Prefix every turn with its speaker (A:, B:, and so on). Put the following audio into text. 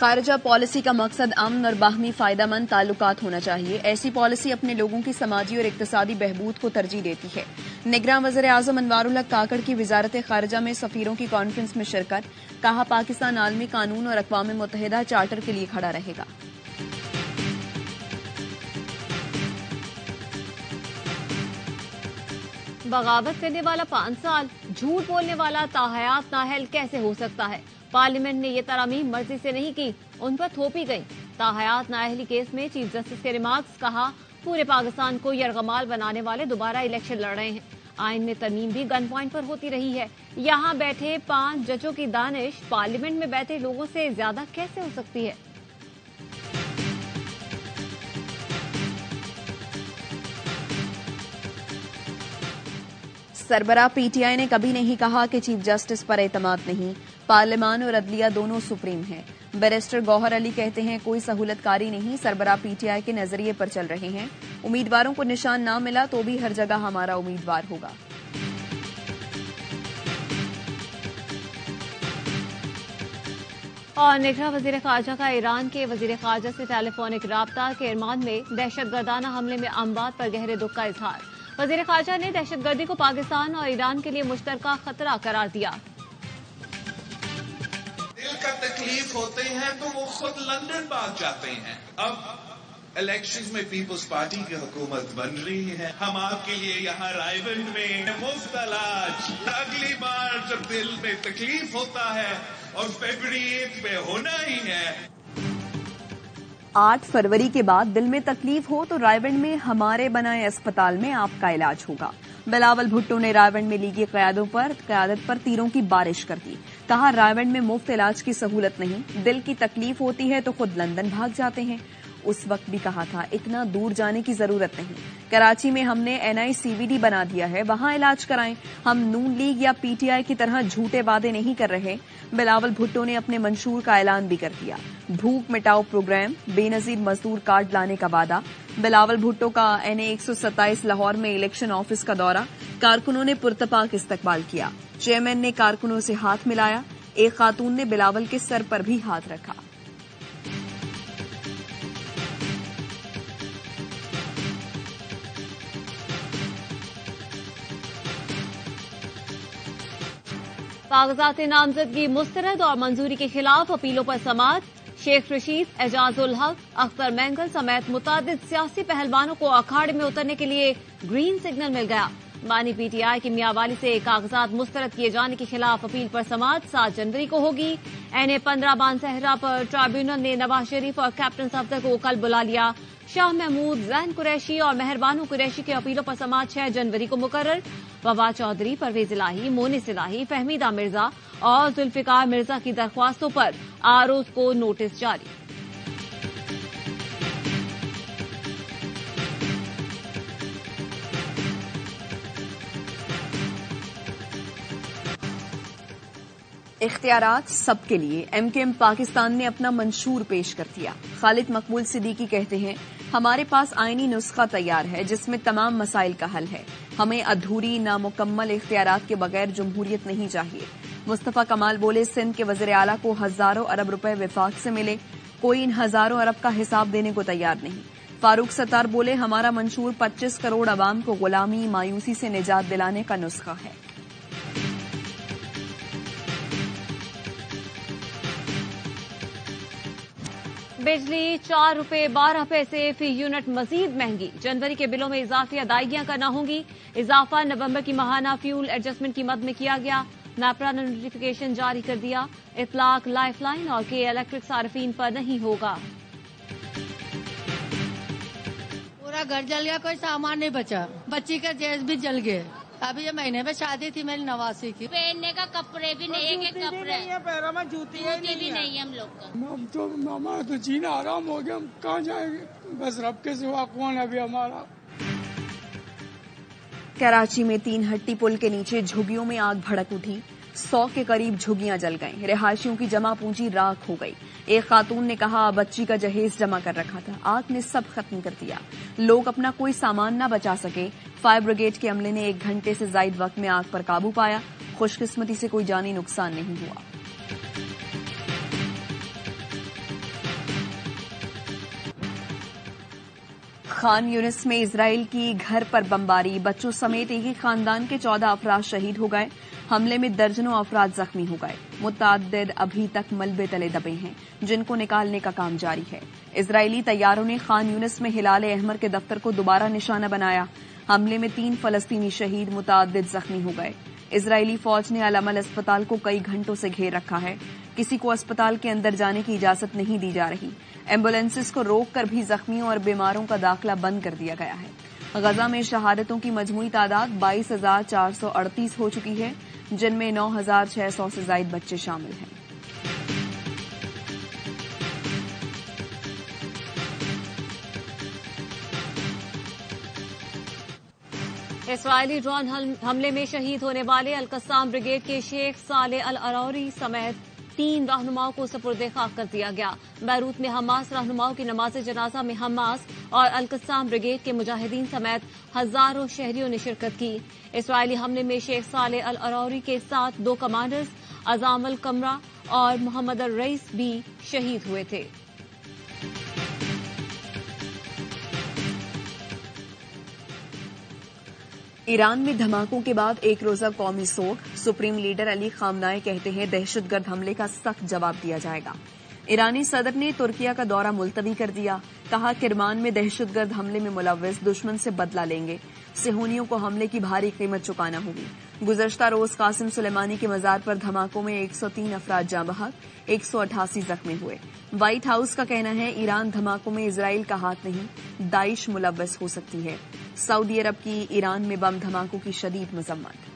A: خارجہ پالیسی کا مقصد امن اور باہمی فائدہ مند تعلقات ہونا چاہیے. ایسی پالیسی اپنے لوگوں کی سماجی اور اقتصادی بہبود کو ترجیح دیتی ہے. نگراں وزیر اعظم انوار الحق کاکڑ کی وزارت خارجہ میں سفیروں کی کانفرنس میں شرکت. کہا پاکستان عالمی قانون اور اقوام متحدہ چارٹر کے لیے کھڑا رہے گا.
B: بغاوت کرنے والا 5 سال، جھوٹ بولنے والا تاحیات نااہل کیسے ہو سکتا ہے؟ پارلیمنٹ نے یہ ترامیم مرضی سے نہیں کی، ان پر تھوپی گئی. تاحیات نااہلی کیس میں چیف جسٹس کے ریمارکس. کہا پورے پاکستان کو یرغمال بنانے والے دوبارہ الیکشن لڑ رہے ہیں. آئین میں ترمیم بھی گن پوائنٹ پر ہوتی رہی ہے. یہاں بیٹھے 5 ججوں کی دانش پارلیمنٹ میں بیٹھے لوگوں سے زیادہ کیسے ہو سکتی ہے؟
A: سربراہ پی ٹی آئی نے کبھی نہیں کہا کہ چیف جسٹس پر اعتماد نہیں. پارلیمان اور عدلیہ دونوں سپریم ہیں. بیرسٹر گوہر علی کہتے ہیں کوئی سہولت کاری نہیں، سربراہ پی ٹی آئی کے نظریے پر چل رہے ہیں. امیدواروں کو نشان نہ ملا تو بھی ہر جگہ ہمارا امیدوار ہوگا.
B: اور نگراں وزیر خارجہ کا ایران کے وزیر خارجہ سے ٹیلی فونک رابطہ. کرمان میں دہشت گردانہ حملے میں اموات پر گہرے دکھ کا اظہار. وزیر خارجہ نے دہشت گردی کو پاکستان اور ایران کے لیے مشترکہ خطرہ قرار دیا.
C: دل کا تکلیف ہوتے ہیں تو وہ خود لندن بھاگ جاتے ہیں. اب الیکشنز میں پیپلز پارٹی کی حکومت بن رہی ہے. ہم آپ کے لیے یہاں رائے بند میں مفت علاج. اگلی بار جب دل میں تکلیف ہوتا ہے اور فیبری 1 میں ہونا ہی ہے.
A: 8 فروری کے بعد دل میں تکلیف ہو تو رائے میں ہمارے بنائے اسپتال میں آپ کا علاج ہوگا. بلاول بھٹو نے رائے میں لیگی قیادت پر تیروں کی بارش کر دی. کہا رائے میں مفت علاج کی سہولت نہیں، دل کی تکلیف ہوتی ہے تو خود لندن بھاگ جاتے ہیں. اس وقت بھی کہا تھا اتنا دور جانے کی ضرورت نہیں. کراچی میں ہم نے NICVD بنا دیا ہے، وہاں علاج کرائیں. ہم نون لیگ یا پی ٹی آئی کی طرح جھوٹے وعدے نہیں کر رہے. بلاول بھٹو نے اپنے منشور کا اعلان بھی کر دیا. بھوک مٹاؤ پروگرام، بے نظیر مزدور کارڈ لانے کا وعدہ. بلاول بھٹو کا NA 127 لاہور میں الیکشن آفس کا دورہ. کارکنوں نے پرتپاک استقبال کیا. چیئرمین نے کارکنوں سے ہاتھ ملایا. ایک خاتون نے بلاول کے سر پر بھی ہاتھ رکھا.
B: کاغذات نامزدگی مسترد اور منظوری کے خلاف اپیلوں پر سماعت. شیخ رشید، اعجاز الحق، اختر مینگل سمیت متعدد سیاسی پہلوانوں کو اکھاڑے میں اترنے کے لیے گرین سگنل مل گیا. بانی پی ٹی آئی کی میاوالی سے کاغذات مسترد کیے جانے کے خلاف اپیل پر سماعت 7 جنوری کو ہوگی. NA 15 بان صحرا پر ٹرائیبیونل نے نواز شریف اور کیپٹن صفدر کو کل بلا لیا. شاہ محمود، زین قریشی اور مہربانو قریشی کے اپیلوں پر سماعت 6 جنوری کو مقرر. وفا چودھری، پرویز الہی، مونس الہی، فہمیدہ مرزا اور ذوالفقار مرزا کی درخواستوں پر آروز کو نوٹس جاری.
A: اختیارات سب کے لیے. MKM پاکستان نے اپنا منشور پیش کر دیا. خالد مقبول صدیقی کہتے ہیں ہمارے پاس آئینی نسخہ تیار ہے جس میں تمام مسائل کا حل ہے. ہمیں ادھوری نامکمل اختیارات کے بغیر جمہوریت نہیں چاہیے. مصطفیٰ کمال بولے سندھ کے وزیر اعلیٰ کو ہزاروں ارب روپے وفاق سے ملے، کوئی ان ہزاروں ارب کا حساب دینے کو تیار نہیں. فاروق ستار بولے ہمارا منشور 25 کروڑ عوام کو غلامی مایوسی سے نجات دلانے کا نسخہ ہے.
B: بجلی 4 روپے 12 پیسے فی یونٹ مزید مہنگی. جنوری کے بلوں میں اضافی ادائیگیاں کرنا ہوں گی. اضافہ نومبر کی ماہانہ فیول ایڈجسٹمنٹ کی مد میں کیا گیا. نیپرا نے نوٹیفیکیشن جاری کر دیا. اطلاق لائف لائن اور کے الیکٹرک صارفین پر نہیں ہوگا.
D: پورا گھر جل گیا، کوئی سامان نہیں بچا. بچی کا جیز بھی جل گئے. ابھی یہ مہینے میں شادی تھی میری نواسی کی.
E: پہننے کا کپڑے بھی نہیں ہے، کپڑے
D: پیروں میں جوتی
E: بھی نہیں ہے ہم لوگ کا.
F: اب تو ہمارا تو جینا آرام ہو گیا، ہم کہاں جائیں گے؟ بس رب کے سوا کون ابھی ہمارا.
A: کراچی میں 3 ہٹی پل کے نیچے جھگیوں میں آگ بھڑک اٹھی. 100 کے قریب جھگیاں جل گئیں. رہائشیوں کی جمع پونجی راکھ ہو گئی. ایک خاتون نے کہا بچی کا جہیز جمع کر رکھا تھا، آگ نے سب ختم کر دیا. لوگ اپنا کوئی سامان نہ بچا سکے. فائر بریگیڈ کے عملے نے 1 گھنٹے سے زائد وقت میں آگ پر قابو پایا. خوش قسمتی سے کوئی جانی نقصان نہیں ہوا. خان یونس میں اسرائیل کی گھر پر بمباری، بچوں سمیت ایک ہی خاندان کے 14 افراد شہید ہو گئے، حملے میں درجنوں افراد زخمی ہو گئے، متعدد ابھی تک ملبے تلے دبے ہیں جن کو نکالنے کا کام جاری ہے۔ اسرائیلی طیاروں نے خان یونس میں ہلال احمر کے دفتر کو دوبارہ نشانہ بنایا، حملے میں 3 فلسطینی شہید، متعدد زخمی ہو گئے۔ اسرائیلی فوج نے العمل اسپتال کو کئی گھنٹوں سے گھیر رکھا ہے، کسی کو اسپتال کے اندر جانے کی اجازت نہیں دی جا رہی، ایمبولینسز کو روک کر بھی زخمیوں اور بیماروں کا داخلہ بند کر دیا گیا ہے۔ غزہ میں شہادتوں کی مجموعی تعداد 22,438 ہو چکی ہے، جن میں 9,600 سے زائد بچے شامل ہیں۔
B: اسرائیلی ڈرون حملے میں شہید ہونے والے القسام بریگیڈ کے شیخ صالح العروری سمیت 3 رہنماؤں کو سپرد خاک کر دیا گیا۔ بیروت میں حماس رہنماؤں کی نماز جنازہ میں حماس اور القسام بریگیڈ کے مجاہدین سمیت ہزاروں شہریوں نے شرکت کی۔ اسرائیلی حملے میں شیخ صالح العروری کے ساتھ 2 کمانڈرز عظام القمرہ اور محمد الرئیس بھی شہید ہوئے تھے۔
A: ایران میں دھماکوں کے بعد ایک روزہ قومی سوگ، سپریم لیڈر علی خامنہئی کہتے ہیں دہشت گرد حملے کا سخت جواب دیا جائے گا۔ ایرانی صدر نے ترکیہ کا دورہ ملتوی کر دیا، کہا کرمان میں دہشت گرد حملے میں ملوث دشمن سے بدلہ لیں گے، صہیونیوں کو حملے کی بھاری قیمت چکانا ہوگی۔ گزشتہ روز قاسم سلیمانی کے مزار پر دھماکوں میں 103 افراد جاں بحق، 188 زخمی ہوئے۔ وائٹ ہاؤس کا کہنا ہے ایران دھماکوں میں اسرائیل کا ہاتھ نہیں، داعش ملوث ہو سکتی ہے۔ سعودی عرب کی ایران میں بم دھماکوں کی شدید مذمت۔